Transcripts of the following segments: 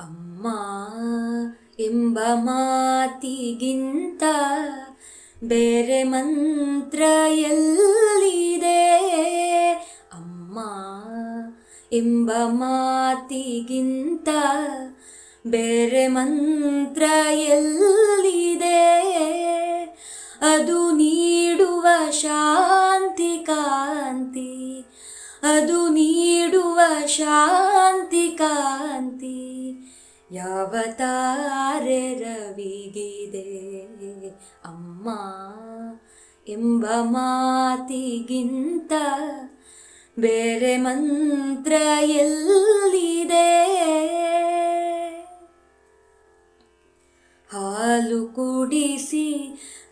ಅಮ್ಮ ಎಂಬ ಮಾತಿಗಿಂತ ಬೇರೆ ಮಂತ್ರ ಎಲ್ಲಿದೆ? ಅಮ್ಮ ಎಂಬ ಮಾತಿಗಿಂತ ಬೇರೆ ಮಂತ್ರ ಎಲ್ಲಿದೆ? ಅದು ನೀಡುವ ಶಾಂತಿ ಕಾಂತಿ, ಅದು ನೀಡುವ ಶಾಂತಿ ಕಾಂತಿ ಯಾವ ತಾರೆ ರವಿಗಿದೆ? ಅಮ್ಮ ಎಂಬ ಮಾತಿಗಿಂತ ಬೇರೆ ಮಂತ್ರ ಎಲ್ಲಿದೆ? ಹಾಲು ಕುಡಿಸಿ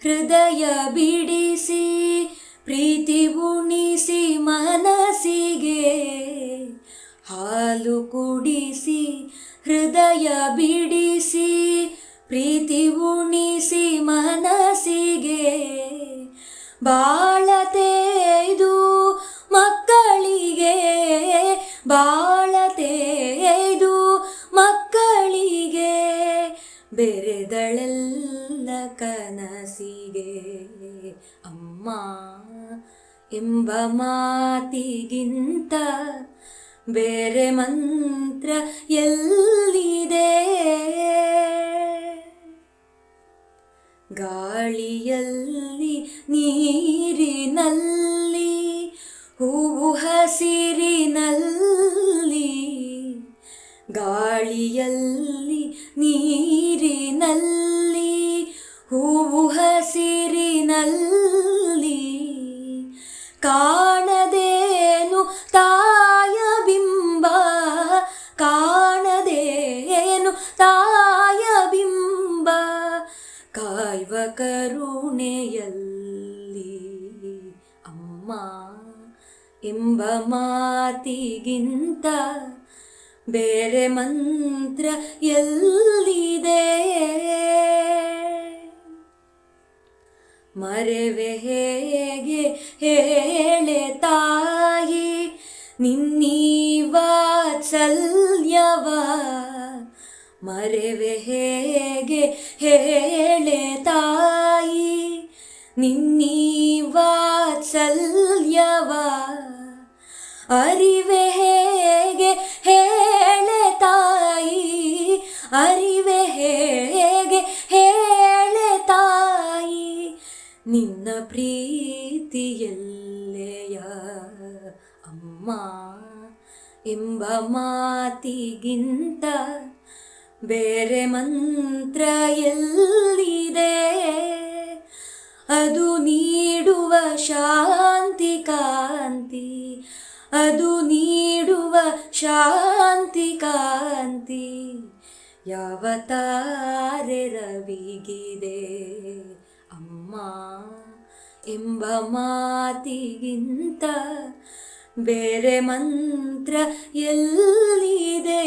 ಹೃದಯ ಬಿಡಿಸಿ ಪ್ರೀತಿ ಉಣಿಸಿ ಮನಸ್ಸಿಗೆ, ಹಾಲು ಕುಡಿಸಿ ಹೃದಯ ಬಿಡಿಸಿ ಪ್ರೀತಿ ಉಣಿಸಿ ಮನಸ್ಸಿಗೆ, ಬಾಳತೆಯ್ದು ಮಕ್ಕಳಿಗೆ, ಬಾಳತೆಯ್ದು ಮಕ್ಕಳಿಗೆ ಬೆರೆದಳೆಲ್ಲ ಕನಸಿಗೆ. ಅಮ್ಮ ಎಂಬ ಮಾತಿಗಿಂತ ಬೇರೆ ಮಂತ್ರ ಎಲ್ಲಿದೆ? ಗಾಳಿಯಲ್ಲಿ ನೀರಿನಲ್ಲಿ ಹೂವು ಹಸಿರಿನಲ್ಲಿ, ಗಾಳಿಯಲ್ಲಿ ನೀರಿನಲ್ಲಿ ಹೂವು ಹಸಿರಿನಲ್ಲಿ, ಕಾಣದೇನು ತಾಯ ಬಿಂಬ, ಕಾಣದೇನು ತಾಯ ಬಿಂಬ ಕಾಯುವ ಕರುಣೆಯಲ್ಲಿ. ಅಮ್ಮ ಎಂಬ ಮಾತಿಗಿಂತ ಬೇರೆ ಮಂತ್ರ ಎಲ್ಲಿದೆ? ಮರೆವೆ ಹೇಗೆ ಹೇಳೆ ತಾಯಿ ನಿನ್ನೀ ವಾತ್ಸಲ್ಯವ, ಮರೆವೆ ಹೇಗೆ ಹೇಳೆ ತಾಯಿ ನಿನ್ನೀ ವಾತ್ಸಲ್ಯವ, ಅರಿವೆ ಹೇಗೆ ಹೇಳೆ ತಾಯಿ, ಅರಿವೆ ಹೇಗೆ ಹೇಳೆ ತಾಯಿ ನಿನ್ನ ಪ್ರೀತಿಯಲ್ಲೆಯ? ಅಮ್ಮ ಎಂಬ ಮಾತಿಗಿಂತ ಬೇರೆ ಮಂತ್ರ ಎಲ್ಲಿದೆ? ಅದು ನೀಡುವ ಶಾಂತಿ ಕಾಂತಿ, ಅದು ನೀಡುವ ಶಾಂತಿ ಕಾಂತಿ ಯಾವ ತಾರೆ ರವಿಗಿದೆ? ಅಮ್ಮ ಎಂಬ ಮಾತಿಗಿಂತ ಬೇರೆ ಮಂತ್ರ ಎಲ್ಲಿದೆ?